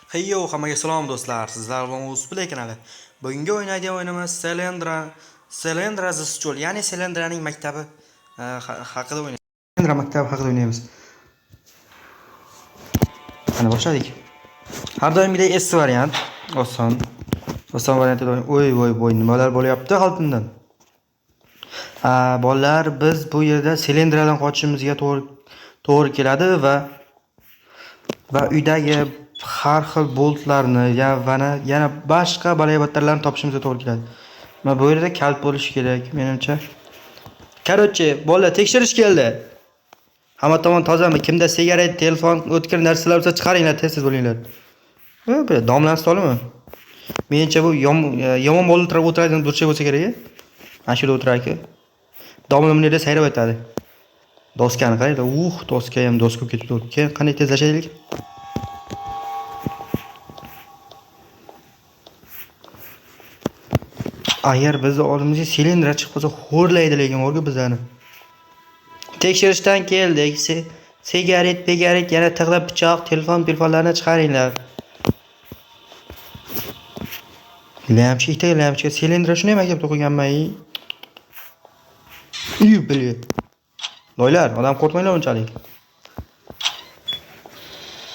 Heyyo, hammaga salom do'stlar. Sizlar bilan Uzplay kanali. Bugungi o'ynaydigan o'yinimiz Selendra the School, ya'ni Selendraning maktabi haqida o'ynaymiz. Selendra maktabi haqida o'ynaymiz. Mana boshladik. Har doimgidek S variant, oson. Oson variantda voy, nimalar bo'lyapti qalbimdan. Bolalar, biz bu yerda Selendradan qochishimizga to'g'ri keladi va uydagi har xil boltlarni yana boshqa balayobatlarni topishimizga to'g'ri keladi. Mana bu yerda kalt bo'lishi kerak, menimcha. Короче, bolalar tekshirish keldi. Hamma tomon tozami? Kimda sigaret, telefon, o'tkir narsalar bo'lsa chiqaringlar, tez bo'linglar. Bu domlani stolimi? Menimcha bu yomon bola o'tiradigan burchak bo'lsa kerak. Mana shu yerda o'tiradi. Domla buni yerda sayrab o'tadi. Doskani qaranglar. Doska ham doska bo'lib ketibdi. Keyin qanday tezlashaylik? Agar bizni oldimizga silindra chiqib qolsa, xo'rlaydi lekin o'rga bizani. Tekshirishdan keldik. Sigaret, yana tig'lab pichoq, telefonlarni chiqaringlar. Lamchika, silindra shuni ham maktabda o'qiganman. Bilib. Loylar, odam qo'rqmanglar unchalik.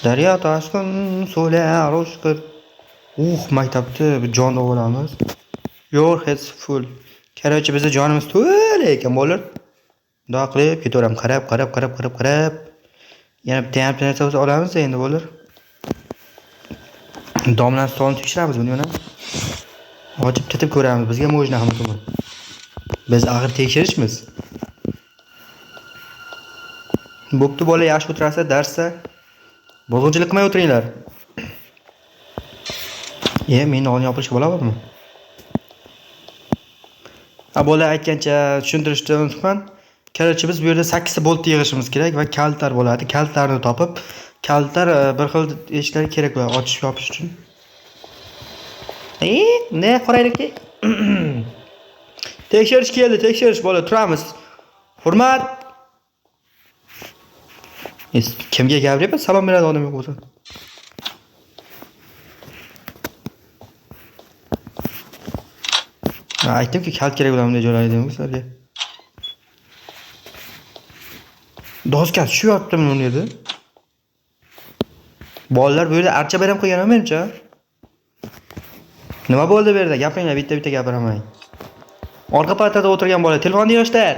Daryo toshqin, so'lar o'shqir. Maktabda jon olamiz. Your head's full. Короче, bizni jonimiz to'la ekan bo'lar. Bundoq qilib ketaveramiz, qarab. Yana bitta narsa bo'lsa olamiz endi bo'lar. Domlan stolni tekshiramiz buni yana. Ochib tetib ko'ramiz. Bizga mo'jna ham to'g'ri. Biz axir tekshirishmiz. Bo'pti, bola yaxshi o'tirasa, darsda bozorchilik qilmay o'tiringlar. Meni olib yopishga bo'ladimi? Bola aytgancha tushuntirishni unutmang. Короче, biz bu yerda 8 ta bolt yig'ishimiz kerak va kaltlar bo'ladi. Kaltlarni topib, kaltlar bir xil eshiklar kerak bo'ladi ochish yopish uchun. Ne qoraylikki? Tekshirish bola, turamiz. Hurmat. Kimga gapiryapman? Salom beradi odam yo'q bo'lsa. Aytdimki, kalt kerak bo'ladi bunday joylarda dedim sizlarga. Doska shu yotibmi bu yerda? Bolalar bu yerda archa bayram qo'ygan menimcha. Nima bo'ldi bu yerda? Gapiringlar, bitta gapiraman. Orqa partada o'tirgan bola, telefonni yoshlar.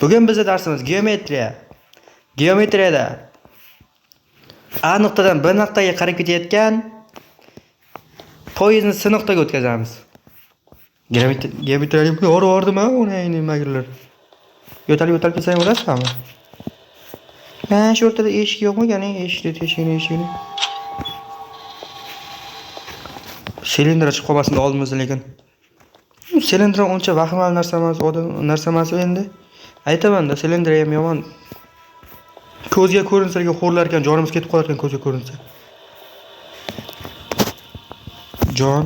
Bugun bizning darsimiz geometriya. Geometriyada A nuqtadan B nuqtaga qarab ketayotgan poyezdni C nuqtaga o'tkazamiz. Geometriyani yo'rdimi? O'nayni magirlar. Yo'talib ketsang bo'lasizmi? Shu o'rtada eshik yo'qmi? Ya'ni eshikni. Silindra chiqib qolmasin oldimizda lekin. Silindra uncha vahimali narsa emas endi. Aytaman-da, silindra ham yomon. Ko'zga ko'rinsaga xo'rlar ekan, jonimiz ketib qolar ekan ko'zga ko'rinsa. Jon.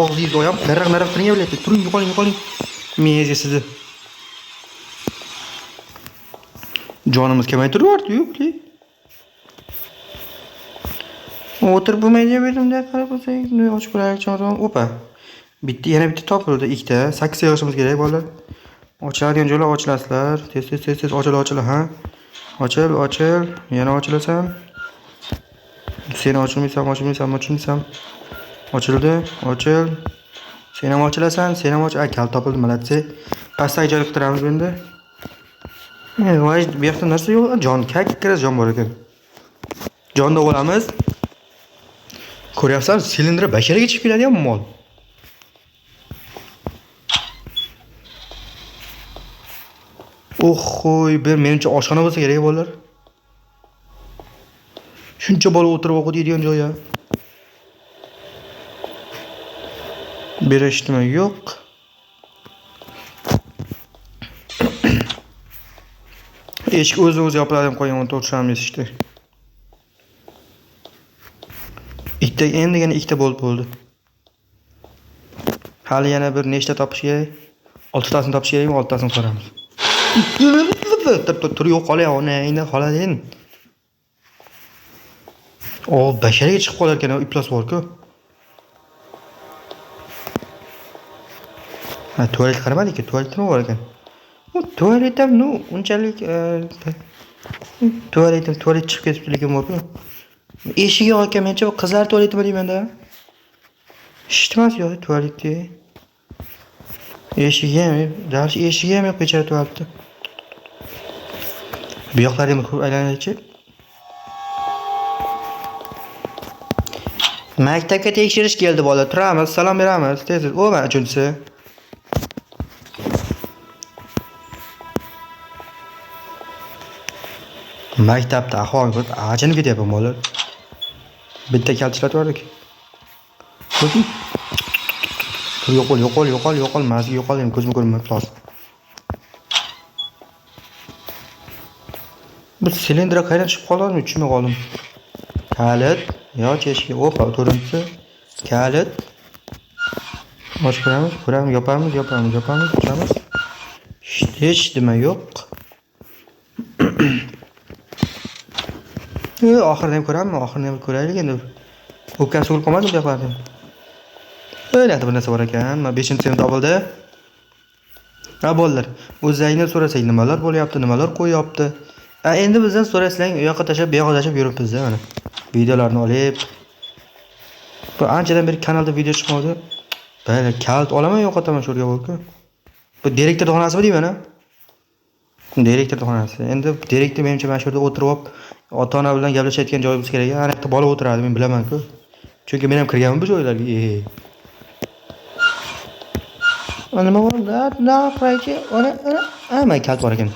Og'zingiz doyam naraq qilyapti. Turing, yo'qoling. Miyangizga sizni. Jonimiz kamayib turyapti, yo'qli. O'tirib bo'lmaydi deb qarab qo'ysak, ochib qo'yaylik chordan. Yana bitta topildi, ikkita. 8 yig'ishimiz kerak bolalar. Ochiladigan joylar ochilasizlar. Tez ochil, ha. Ochil. Yana ochilasan. Sen ochilmaysan. Ochildi. Sen ham ochilasan. Kal topildi, malatsi. Pastdagi joyga qidiramiz endi. Voy, bu yoqda narsa yo'q. Jon, kakkiras jon bor ekan. Jonni olamiz. Ko'ryapsan, silindra basharaga chiqib keladigan mol. Menimcha oshxona bo'lsa kerak bolalar. Shuncha bola o'tirib o'qiydigan joy-ya. Berishdimi? Yo'q. Eshik o'zi yopiladi deb qo'ygan, o'tirishamiz eshikda. Endigina ikkita bo'ldi. Hali yana bir nechta topish kerak? 6 tasini topish kerakmi? 6 tasini ko'ramiz. Tur yo'q qolyapti, endi qoladi. O basharaga chiqib qolar ekan, iplos bor-ku. Ha, tualet qaramadik-ku, tualet nima bor ekan? U tualet ham unchalik tualet chiqib ketibdi lekin bor-ku. Eshigi yo'q ekan, mencha qizlar tualetimi deyman-da. Eshitmas yo'q tualetni. Eshigi ham yo'q bechara tualetda. Bu yoqlarga ko'p aylanaychi. Maktabga tekshirish keldi bola. Turamiz, salom beramiz. Tez. O, mana uchinchisi. Maktabda ahvol ko'p ajinib ketyapman bola. Bitta kal ishlatvordik. Ko'rding? Yo'qol, mazga yo'qol, ham ko'zim ko'rinmayapti hozir. Bu silindra qayerdan chiqib qoladimi? Tushunmay qoldim. Kalit, cheshki, opa, to'rinchi. Kalit. Ochib ko'ramiz, yopamiz. Hech nima yo'q. Oxirida ham ko'raylik endi. O'pkam sug'urib qolmadimi bu yoqlarda? O'yladi bir narsa bor ekan. Mana 5-sinfda bo'ldi. Ha bolalar, o'zingizdan so'rasak nimalar bo'lyapti, nimalar qo'yapti. Endi bizdan so'rasang, u yoqqa tashab, bu yoqqa tashab yuribmiz-da mana. Videolarni olib. Bu anchadan beri kanalda video chiqmadi. Bayra kalt olaman, yo'qotaman shu yerga bo'lku. Bu direktor xonasimi deyman-a? Direktor xonasi. Endi direktor menimcha mana shu yerda o'tirib, ota-ona bilan gaplashayotgan joyimiz kerak. Ana yerda bola o'tiradi, men bilaman-ku. Chunki men ham kirganman bu joylarga. Nima bor? Qaraychi. Ana kalt bor ekan.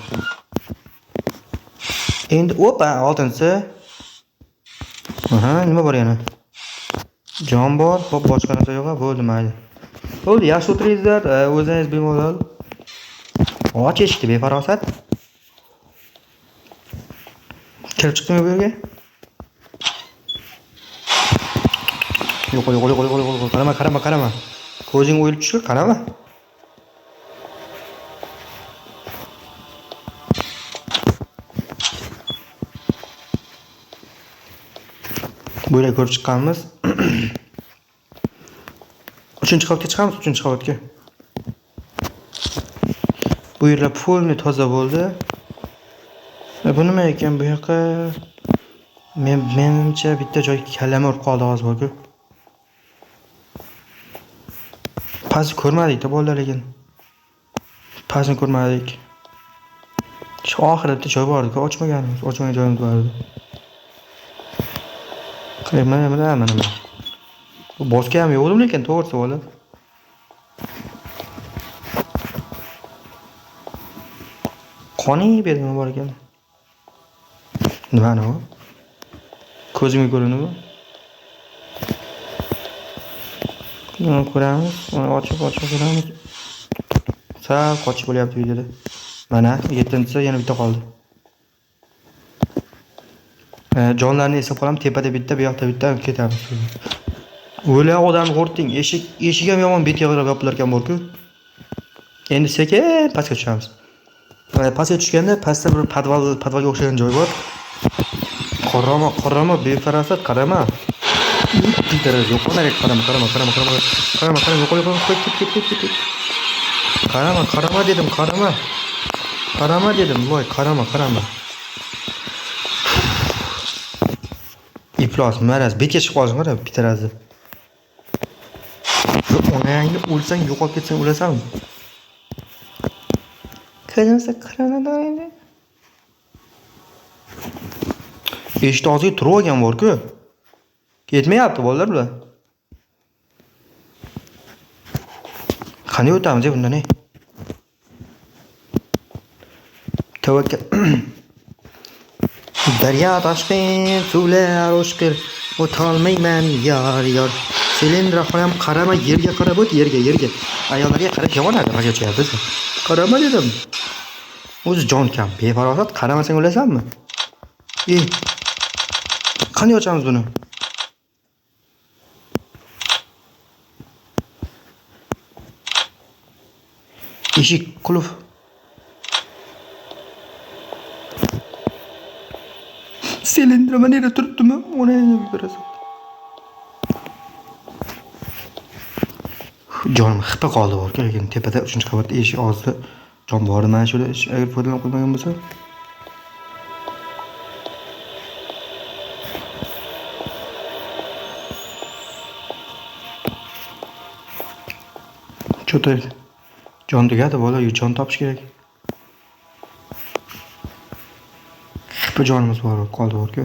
Endi oltinchi. Nima bor yana? Jon bor, xo'p boshqa narsa yo'q, bo'ldi mayli. Bo'ldi, yaxshi o'tiringizlar, o'zingiz bemalol. Och eshikni befarosat. Kirib chiqdingmi bu yerga? Yo'q, qarama. Ko'zing o'yilib tushur, qarama. Bu yerga ko'rib chiqqanmiz. 3-qavatga chiqamiz, 3-qavatga. Bu yerlar polni toza bo'ldi. Bu nima ekan bu yoqqa? Menimcha bitta joy kalama urib qoldi hozir bor-ku. Pastni ko'rmadik-da bolalar lekin. Pastni ko'rmadik. Shu oxirida bitta joy bor edi, ochmagan joyimiz bor edi. Mana. Bu bosga ham yo'qdim lekin to'g'risi bola. Qoni bergan bor ekan. Nima u? Ko'zimga ko'rinadi. Ko'ramiz, ochib ko'ramiz. Sal qochib bo'lyapti videoda. Mana 7-si yana bitta qoldi. Jonlarni esib qolaman, tepada bitta, bu yoqda bitta ketamiz. O'la odam qo'rqding, eshik ham yomon betga qarab yopilar ekan bor-ku. Endi sekin pastga tushamiz. Pastga tushganda pastda bir podvalga o'xshagan joy bor. Qarama, befarosat qarama. Interes yo'q, qarama. Yo'q. Qarama dedim, voy, qarama. İflas, maraz, betga chiqib qolsin qara, bitarazi. Onangni o'lsang, yo'qolib ketsang o'lasanmi? Qancha qaranadi endi. Eshik og'ziga turib olgan bor-ku. Ketmayapti bolalar bular. Qanday o'tamiz bundan? Tavakkal. Daryo toshqin, suvlar o'shqir, o'tolmayman yor. Silindra ham qarama, yerga qarab o't, yerga. Ayollarga qarab yonadi, rajachyapti. Qarama dedim. O'zi jon kam, befarosat, qaramasang o'lasanmi? Qanday ochamiz buni? Eshik qulf. Silindra Silindiraman nerada turibdimi? Ona yana berasan. Jonim hipa qoldi bor, lekin tepada 3-qavatda eshik og'zida jon bor. Mana shuni agar foydalanib qo'ymagan bo'lsa, cho'tir. Jon tugadi, bola, jon topish kerak. Hipa jonimiz bor, qoldi bor-ku.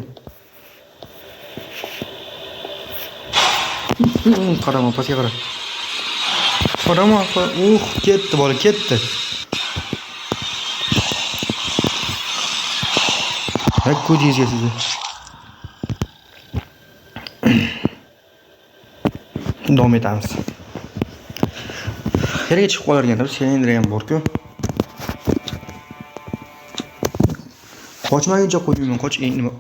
Qarama, pastga qara. Qarama, ketdi bola, ketdi. Hak ko'jingizga sizni. Davom etamiz. Yerga chiqib qolarganlar, silindr ham bor-ku. Qochmaguncha qo'ymayman, qoch nima?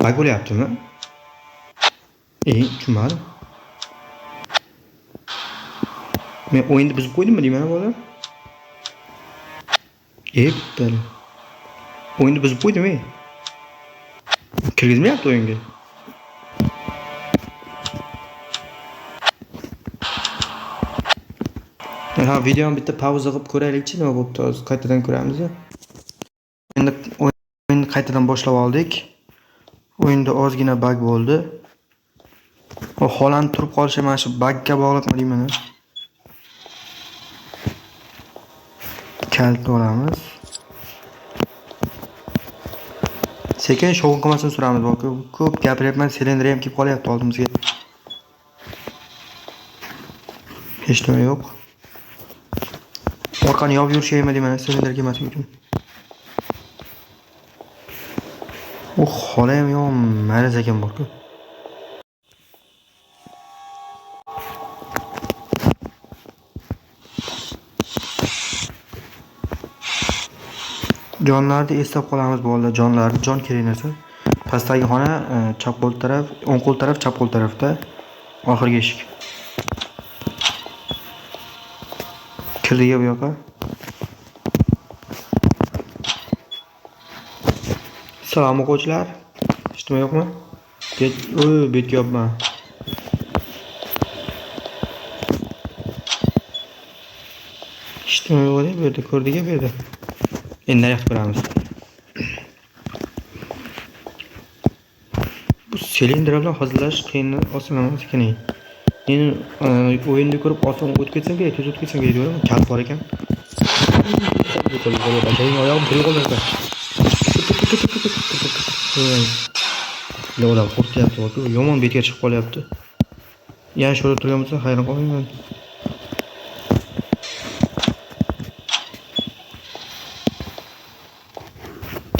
Bag bo'lyaptimi? Tushunmadim. Men o'yinni buzib qo'ydimmi deyman bola? Bittali. O'yinni buzib qo'ydim-ey. Kirgizmayapti o'yinga. Ha, videoni bitta pauza qilib ko'raylik-chi, nima bo'pti? Hozir qaytadan ko'ramiz. Endi o'yinni qaytadan boshlab oldik. O'yinda ozgina bug bo'ldi. Holand turib qolishi mana shu bugga bog'liqmi deyman. Kalitni olamiz. Sekin shovqin qilmasini so'ramiz. Ko'p gapiryapman, silindr ham kelib qolyapti oldimizga. Hech nima yo'q. Orqani yopib yurishaymi deyman, silindr kelmasin uchun. Xola ham yomon maraz ekan bor-ku. Jonlarni eslab qolamiz bolalar, jonlarni, jon kerak narsa. Pastdagi xona chap qo'l taraf, o'ng qo'l taraf, chap qo'l tarafda. Oxirgi eshik. Kirdiga bu yoqqa. Salom o'quvchilar. Hech nima yo'qmi? Betga yopma. Hech nima yo'q deb berdi, ko'rdiga berdi. Endi naryoq ko'ramiz. Bu silindr bilan hozirlash qiyin oson emas ekan. Meni o'yinni ko'rib oson o'tib ketsam kerak, tez o'tib ketsam kerak deyman. Kal bor ekan. Oyog'im tirik qoldi. Lo'da qo'rqyapti, yomon betga chiqib qolyapti. Yana sho'rib turgan bo'lsa, hayron qolmayman.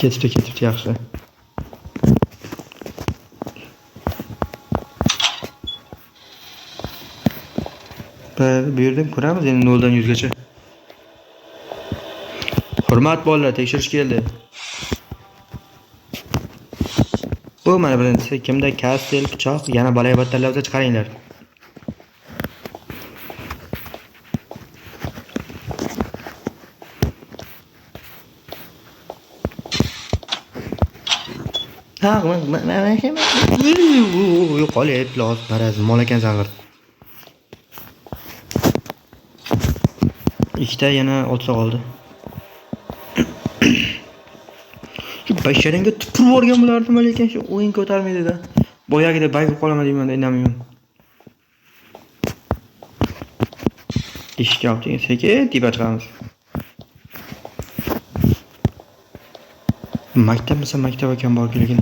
Ketibdi, yaxshi. Bu yerdan ko'ramiz endi 0 dan 100 gacha. Hurmat bolalar, tekshirish keldi. Bu mana birinchisi, kimda kastel, pichoq, yana balaybatlarlar bo'lsa chiqaringlar. Yo'qolib, los, maraz, mol ekan zang'ir. Ikkita yana olsa qoldi. Shu basharanga tupurib o'rgan bo'lardim, lekin shu o'yin ko'tarmaydi-da. Boyagida bayqib qolaman deyman, indamayman. Eshik yopdik, sekin tepa chiqamiz. Maktab bo'lsa maktab ekan bor-ku, lekin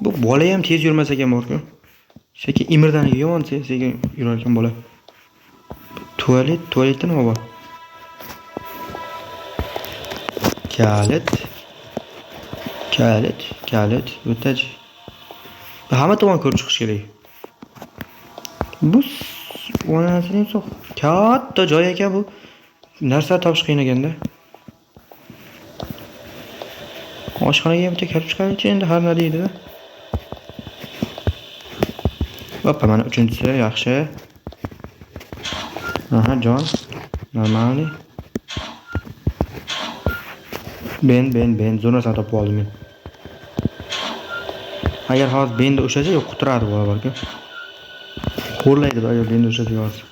bu bola ham tez yurmas ekan bor-ku. Sekin imirdaniga yomon sekin yurar ekan bola. Tualetda nima bor? Kalit, o'taj. Hamma tomon ko'rib chiqish kerak. Bu onasining so'q katta joy ekan bu. Narsa topish qiyin ekanda. Oshxonaga ham kirib chiqarichi endi har nima deydi-da. Hoppa, mana uchinchisi yaxshi. Aha, jon. Normalniy. Ben zo'r narsani topib oldim men. Agar hozir benda ushlasa, yo'q quturadi bolalarga. Xo'rlaydi agar benda ushlasa hozir.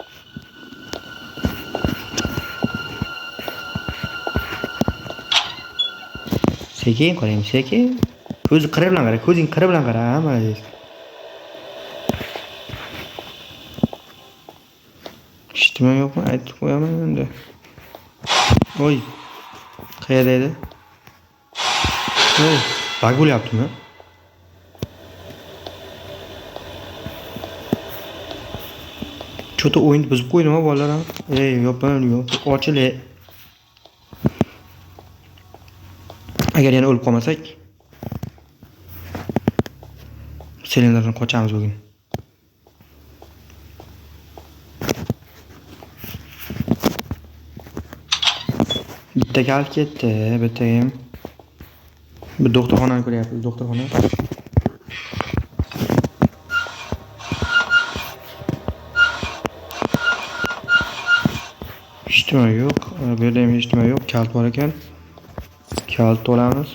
Sekin qarang, sekin. Ko'zi qiri bilan qara, ko'zing qiri bilan qara, mana deysiz. Eshitma yo'qmi? Aytib qo'yaman endi. Oy. Qayerda edi? Oy, bug bo'lyaptimi? Cho'ta o'yinni buzib qo'ydimi bolalar ham? Yopin, ochil. Agar yana o'lib qolmasak, silinderdan qochamiz bugun. Bitta kal ketdi, bitta ham. Bir doktorxonani ko'ryapmiz, doktorxona. Eshitma yo'q, bu yerda ham eshitma yo'q, kalt bor ekan. Kalt olamiz.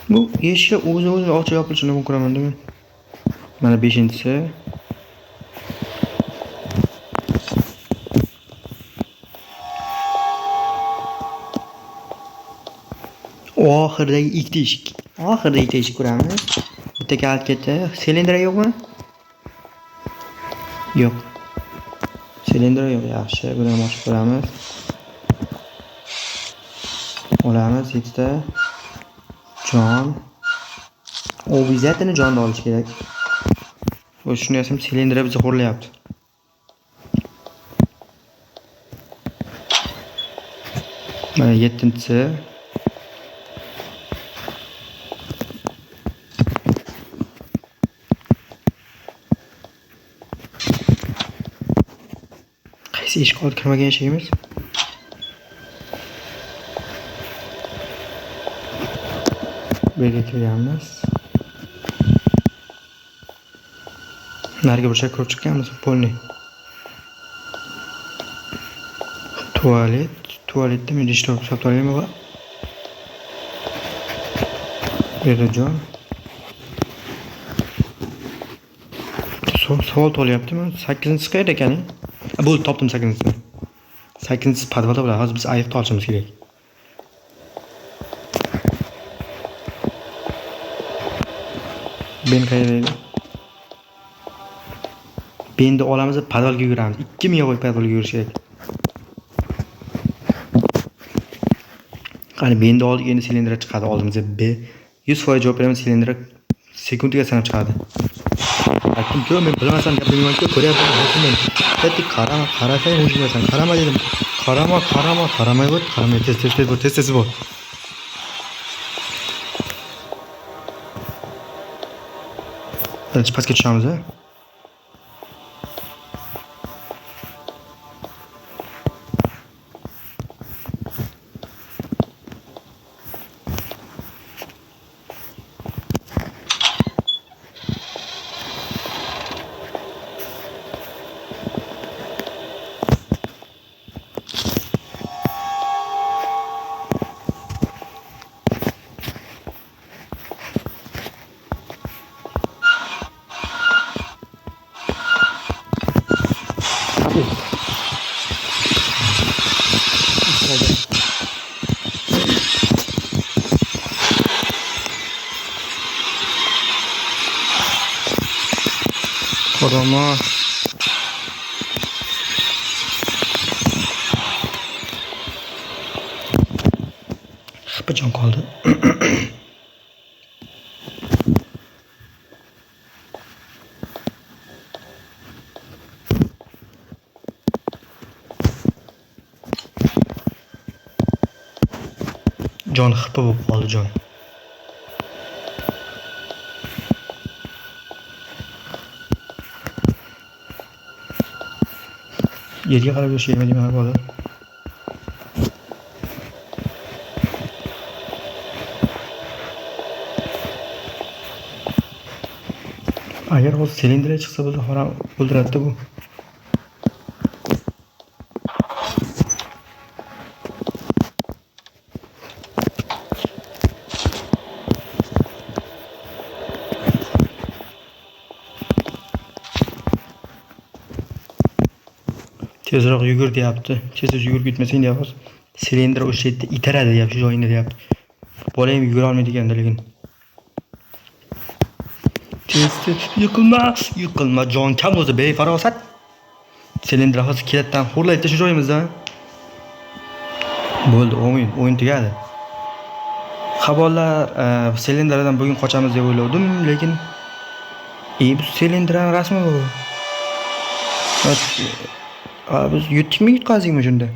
Bu eshik o'zi-o'zini ochib yopilishini mumkin ko'raman-da men. Mana 5-inchisi. Oxirdagi ikkita eshik. Oxirdagi ikkita eshik ko'ramiz. Bitta kalt ketdi. Silindr yo'qmi? Yo'q. Silindr yo'q, yaxshi. Buni ham ochib ko'ramiz. Olamiz ikkita. Jon. Obvizatini jonni olish kerak. O'sha shuni ham silindr bizni xo'rlayapti. Mana 7-inchisi. Qaysi eshik olib kirmagan eshigimiz? Bu yerga kirganmiz. Narigi burchak ko'rib chiqqanmiz, polni. Tualetda men ish topib sotolmayman va bu yerda jon. Savol tug'ilyaptimi? 8-inchisi qayerda ekan? Bo'ldi, topdim 8-inchisini. 8-inchisi podvalda bo'ladi. Hozir biz ayiqni olishimiz kerak. Ben qayerda edi? Benni olamiz, podvalga yuramiz. 2 ming qo'yib podvalga yurish kerak. Qani benni oldik, endi silindr chiqadi oldimizga. 100% javob beraman, silindr sekundiga sanab chiqadi. Aytdim-ku, men bilmasam gapirmayman-ku, ko'ryapman. Aytdik, qarasang o'zingsan. Qarama dedim. Qaramay bo'l, tez bo'l. Birinchi pastga tushamiz, a? Koroma. Jon qoldi. Jon xippa bo'lib qoldi jon. Yerga qarab yurishga nima bo'ladi? Agar hozir silindr chiqsa, bizni xora o'ldiradi bu. Tezroq yugur deyapti. Tez yugurib ketmasang deyapti. Silindr o'sha yerda itaradi deyapti, shu joyingda deyapti. Bola ham yugura olmaydi ekan lekin. Tez yiqilma jon kam o'zi befarosat. Silindr hozir kelatdan xo'rlaydi shu joyimizda. Bo'ldi, o'yin tugadi. Xabarlar silindradan bugun qochamiz deb o'yladim, lekin bu silindrning rasmi bu. Biz yutdikmi, yutqazikmi shunda?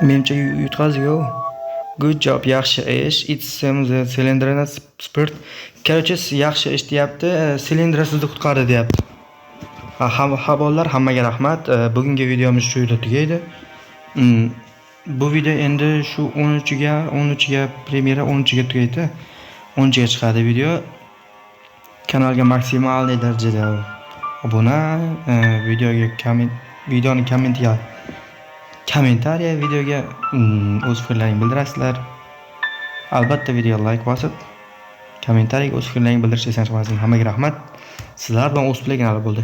Menimcha yutqazdik-ku. Good job, yaxshi ish. It's the cylinder spurt. Короче, yaxshi ish deyapti. Silindr sizni qutqardi deyapti. Xabarlar hammaga rahmat. Bugungi videomiz shu yerda tugaydi. Bu video endi shu 13ga premyera 13ga tugaydi. 13ga chiqadi video. Kanalga maksimal darajada obuna, videoni kommentariya videoga o'z fikrlaringizni bildirasizlar. Albatta videoga like bosib, kommentariyaga o'z fikrlaringizni bildirishni unutmang. Hammaga rahmat. Sizlar bilan o'sib bo'ldi.